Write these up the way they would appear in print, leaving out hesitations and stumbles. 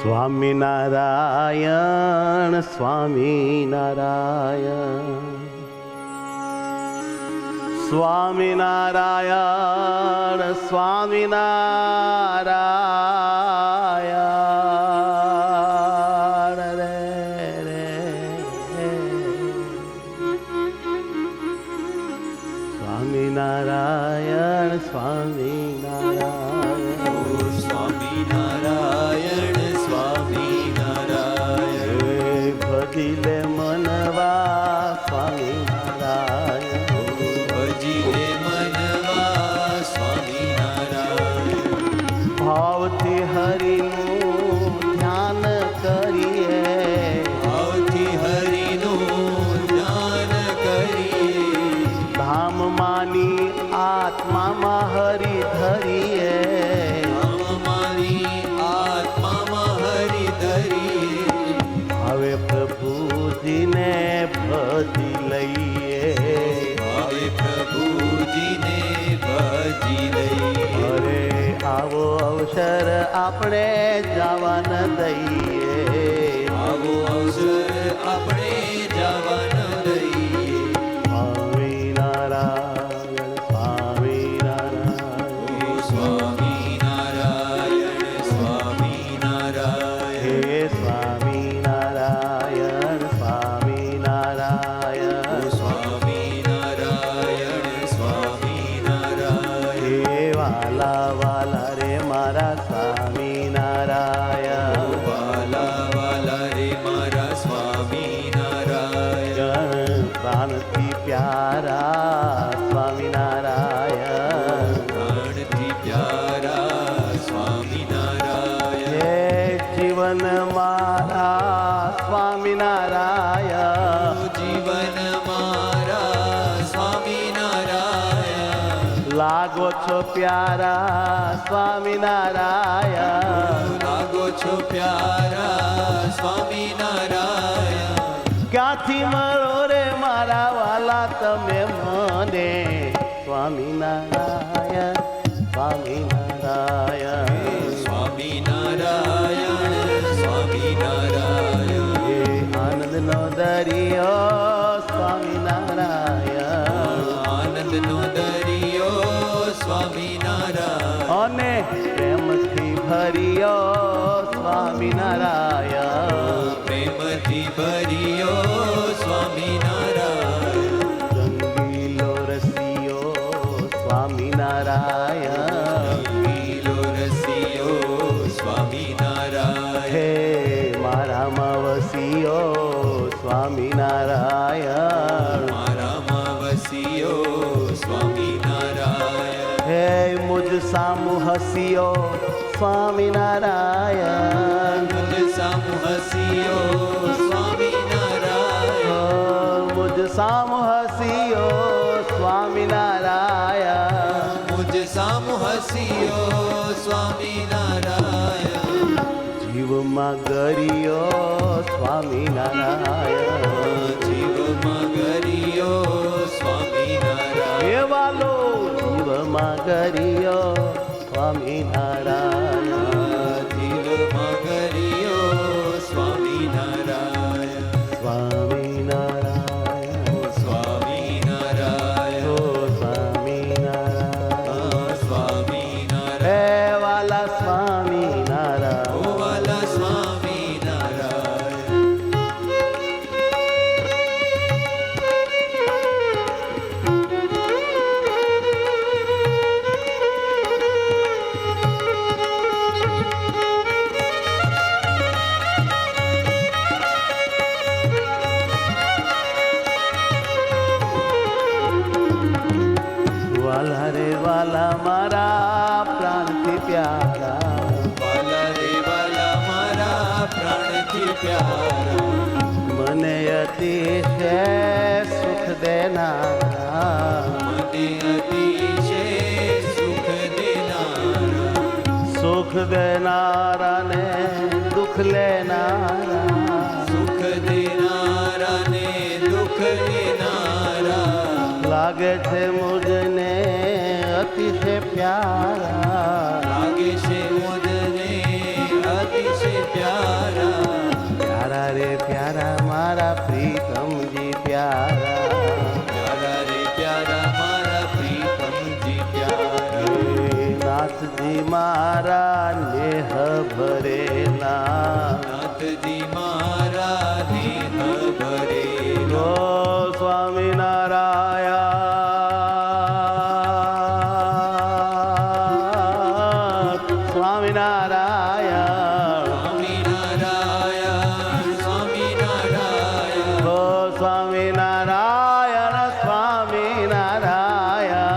સ્વામિનારાયણ સ્વામિનારાયણ સ્વામિનારાયણ સ્વામિનારાયણ રે રે સ્વામિનારાયણ સ્વામિનારાયણ સ્વામિનારાયણ સ્વામિનારાયણ ભજીલે મનવા સ્વામિનારાયણ ભજીલે મનવા સ્વામિનારાયણ ભાવથી હરિનું ધ્યાન કરીએ ભાવથી હરિનું ધ્યાન કરીએ ધામમાંની આત્મામાં હરિ ધરીએ હવે પ્રભુજીને ભજી લઈએ હવે પ્રભુજીને ભજી લઈએ અરે આવો અવસર આપણે જવા ન દઈએ આવો અવસર આપણે જવા ન દઈએ સ્વામિનારાયણ સ્વામિનારાયણ સ્વામિનારાયણ સ્વામિનારાયણ હે સ્વામિનારાયણ સ્વામિનારાયણ સ્વામિનારાયણ સ્વામિનારાયણ હે વાલા વાલા રે મારા સ્વામિનારાયણ વાલા વાલા રે મારા સ્વામિનારાયણ પ્રાણથી પ્યારા સ્વામિનારાયણ પ્રાણથી પ્યારા સ્વામિનારાયણ હે જીવન મારા સ્વામિનારાયણ જીવન મારા સ્વામિનારાયણ લાગો છો પ્યારા સ્વામિનારાયણ લાગો છો પ્યારા સ્વામિનારાયણ ક્યાંથી મળો રે મારા વાલા તમે મને સ્વામિનારાયણ સ્વામિનારાયણ સ્વામિનારાયણ સ્વામિનારાયણ હે આનંદનો દરિયો સ્વામિનારાયણ આનંદનો દરિયો સ્વામિનારાયણ અને પ્રેમથી ભર્યો સ્વામિનારાયણ પ્રેમથી ભર્યો સ્વામિનારાયણ રંગીલો રસિયો સ્વામિનારાયણ લીલો રસિયો સ્વામિનારાયણ હે મારામાં વસિયો સ્વામિનારાયણ મારામાં વસિયો સ્વામિનારાયણ હે મુજ સામુ હસિયો સ્વામિનારાયણ મુજ સામુ હસિયો સ્વામિનારાયણ મુજ સામુ હસિયો સ્વામિનારાયણ મુજ સામુ હસિયો સ્વામિનારાયણ જીવમાં ગરિયો સ્વામિનારાયણ જીવમાં ગરિયો સ્વામિનારાયણ હે વાલો જીવમાં ગરિયો સ્વામિનારાયણ જીવમાં ગરિયો સ્વામિનારાયણ સ્વામિનારાયણ સ્વામિનારાયણ ઓ સ્વામિનારાયણ સ્વામિનારાયણ હે વાલા સ્વામિનારાયણ ઓ વાલા સ્વામિનારાયણ વાલા રે વાલા મારા પ્રાણથી પ્યારા વાલા રે વાલા મારા પ્રાણથી પ્યારા મને અતિશય સુખ દેનારા મને અતિશય સુખ દેનારા સુખ દેનારા ને દુઃખ લેનારા સુખ દેનારા ને દુઃખ લેનારા લાગે છે મુજને અતિશય પ્યારા લાગે છે મુજને અતિશય પ્યારા પ્યારા રે પ્યારા મારા પ્રીતમજી પ્યારા પ્યારા રે પ્યારા મારા પ્રીતમજી પ્યારા હે નાથજી મારા નેહ ભરેલા નાથજી મારા દેહ ભરેલો ઓ સ્વામિનારાયણ સ્વામિનારાયણ સ્વામિનારાયણ ઓ સ્વામિનારાયણ સ્વામિનારાયણ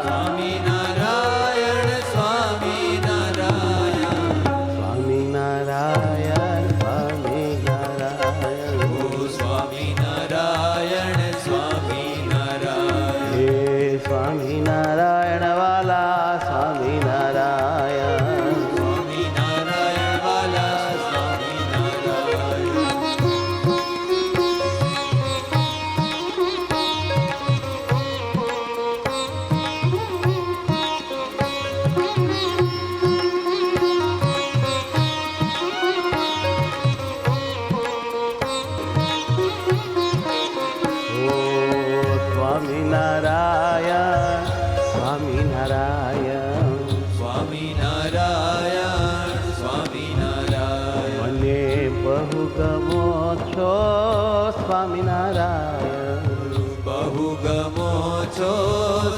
સ્વામિનારાયણ સ્વામિનારાયણ સ્વામિનારાયણ સ્વામિનારાયણ ઓ સ્વામિનારાયણ સ્વામિનારાયણ હે સ્વામિનારાયણ વાલા સ્વામિનારાયણ સ્વામિનારાયણ વાલા સ્વામિનારાયણ ઓ સ્વામિનારાયણ સ્વામિનારાયણ સ્વામિનારાયણ સ્વામિનારાયણ મને બહુ ગમો છો સ્વામિનારાયણ બહુ ગમો છો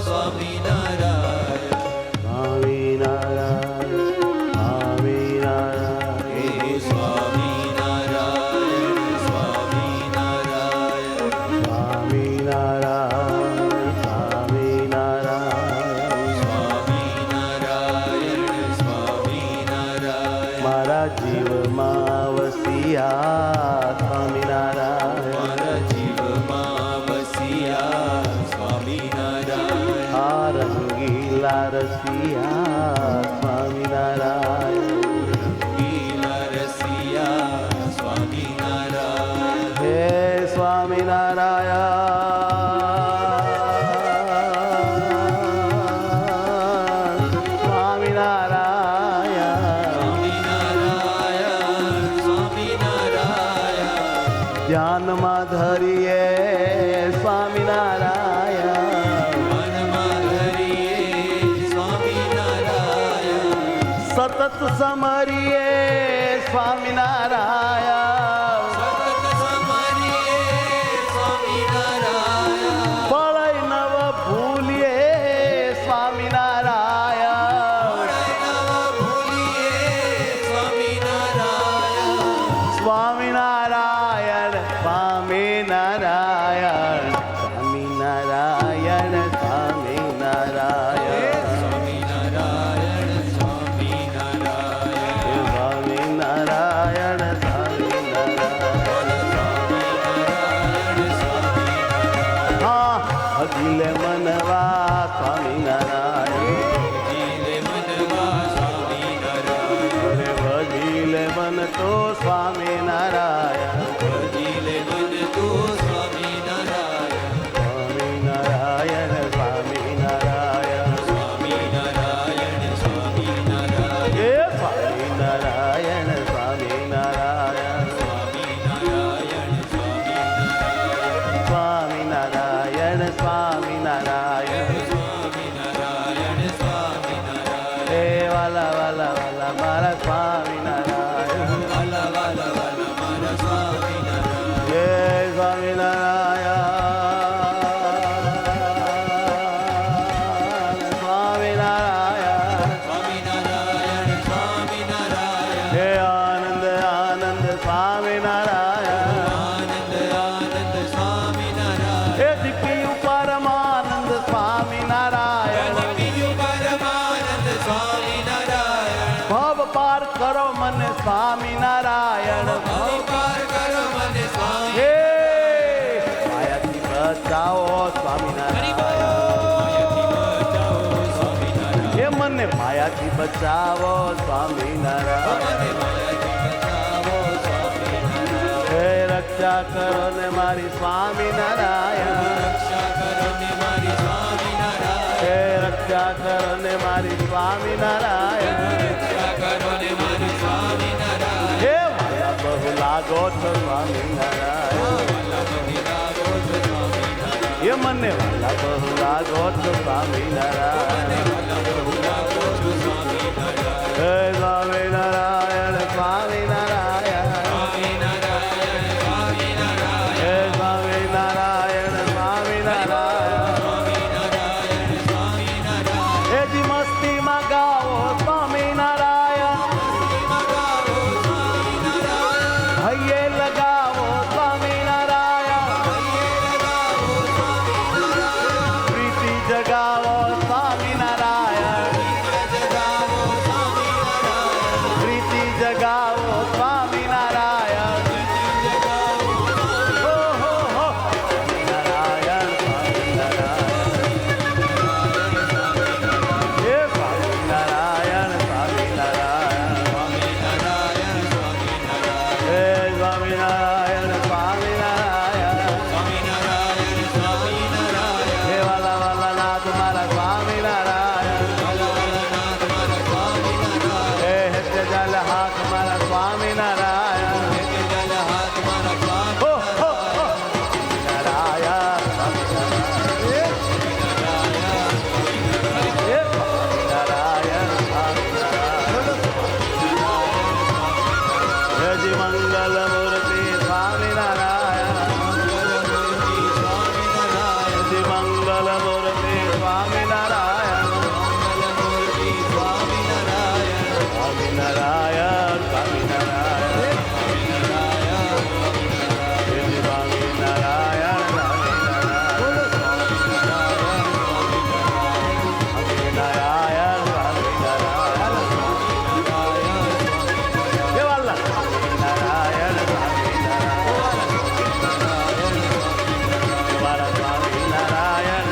સ્વામિનારાયણ સ્વામિનારાયણ સ્વામિનારાયણ હે સ્વામિનારાયણ સ્વામિનારાયણ સ્વામિનારાયણ સ્વામિનારાયણ સ્વામિનારાયણ સ્વામિનારાયણ મારા જીવમાં વસિયા સ્વામિનારાયણ મારા જીવમાં વસિયા સ્વામિનારાયણ આ રંગીલા રસિયા સ્વામિનારાયણ ગીલા રસિયા સ્વામિનારાયણ હે સ્વામિનારાયણ સ્વામિનારાયણ સ્વામિનારાયણ ધ્યાનમાં ધરીએ સ્વામિનારાયણ મનમાં ધરીએ સ્વામિનારાયણ સતત સમરીએ સ્વામિનારાયણ સતત સમરીએ સ્વામિનારાયણ પળય નવ ભૂલીએ સ્વામિનારાયણ ભૂલીએ સ્વામિનારાયણ સ્વામિનારાયણ સ્વામિનારાયણ સ્વામિનારાયણ સ્વામિનારાયણ સ્વામિનારાયણ સ્વામિનારાયણ સ્વામિનારાયણ સ્વામિનારાયણ હા અખિલ મનવા સ્વામિનારાયણ જીલે મનવા સ્વામિનારાયણ અરે વજીલે મન તો સ્વામિનારાયણ જીલે મન તો સ્વામિનારાયણ સ્વામિનારાયણ સ્વામિનારાયણ સ્વામિનારાયણ સ્વામિનારાયણ હે સ્વામિનારાયણ સ્વામિનારાયણ સ્વામિનારાયણ સ્વામિનારાયણ સ્વામિનારાયણ સ્વામિનારાયણ સ્વામિનારાયણ સ્વામિનારાયણ હે વાલા વાલા વાલા મારા સ્વામિનારાયણ વાલા વાલા વાલા મારા સ્વામિનારાયણ હે સ્વામિનારાયણ સ્વામિનારાયણ સ્વામિનારાયણ સ્વામિનારાયણ હે આનંદ આનંદ સ્વામિનારાયણ આનંદ આનંદ સ્વામિનારાયણ હે દીપ્યું પરમાનંદ સ્વામિનારાયણ બીજું પરમાનંદ સ્વામિનારાયણ ભવ પાર કરો મને સ્વામિનારાયણ અવતાર કરો મને સ્વામી હે માયાથી બચાવો સ્વામિનારાયણ માયાથી બચાવો સ્વામિનારાયણ હે મને માયાથી બચાવો સ્વામિનારાયણ મને માયાથી બચાવો સ્વામિનારાયણ હે રક્ષા કરો ને મારી સ્વામિનારાયણ રક્ષા કરો ને મારી સ્વામિનારાયણ હે રક્ષા કરો ને મારી સ્વામિનારાયણ રક્ષા કરો ને મારી સ્વામિનારાયણ હે લાગો છો સ્વામિનારાયણ એ મને વાલા બહુ લાગો છો સ્વામિનારાયણ હે સ્વામિનારાયણ સ્વામિનારાયણ હે સ્વામિનારાયણ સ્વામિનારાયણ એ જી મસ્તીમાં ગાવો સ્વામિનારાયણ હૈયે લગાવો સ્વામિનારાયણ પ્રીતિ જગાવો સ્વામિનારાયણ પ્રીતિ જગાવો સ્વામિનારાયણ હો હો હો નારાયણ સ્વામિનારાયણ હે સ્વામિનારાયણ સ્વામિનારાયણ હે સ્વામિનારાયણ સ્વામિનારાયણ હે વાલા વાલા નાથ મારા સ્વામિનારાયણ હે હેતે જલ હાથ મારા સ્વામિનારાયણ હો હો હો નારાયણ સ્વામિનારાયણ હે સ્વામિનારાયણ સ્વામિનારાયણ હે જી મંગલ મૂર્તિ સ્વામિનારાયણ જી મંગલ મૂર્તિ સ્વામિનારાયણ સ્વામિનારાયણ સ્વામિનારાયણ હે જી સ્વામિનારાયણ સ્વામિનારાયણ સ્વામિનારાયણ હે વાલા સ્વામિનારાયણ સ્વામિનારાયણ વાલા સ્વામિનારાયણ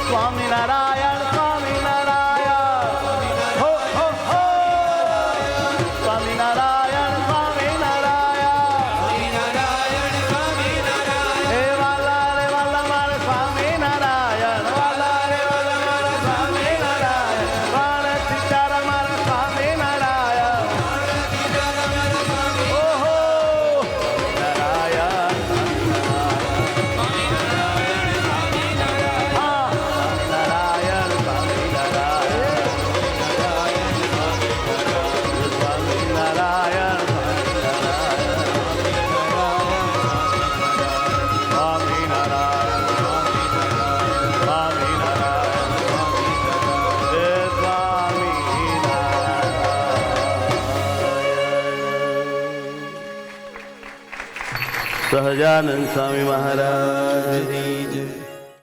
સ્વામિનારાયણ સ્વામિનારાયણ હો હો હો સ્વામિનારાયણ સ્વામિનારાયણ હે વાલા રે વાલા મારે સ્વામિનારાયણ વાલા રે વાલા મારે સ્વામિનારાયણ વાલા સીતારામ મારે સ્વામિનારાયણ ઓહો નારાયણ હા નારાયણ સ્વામિનારાયણ સ્વામિનારાયણ સ્વામિનારાયણ સ્વામિનારાયણ જય સ્વામિનારાયણ સહજાનંદ સ્વામી મહારાજ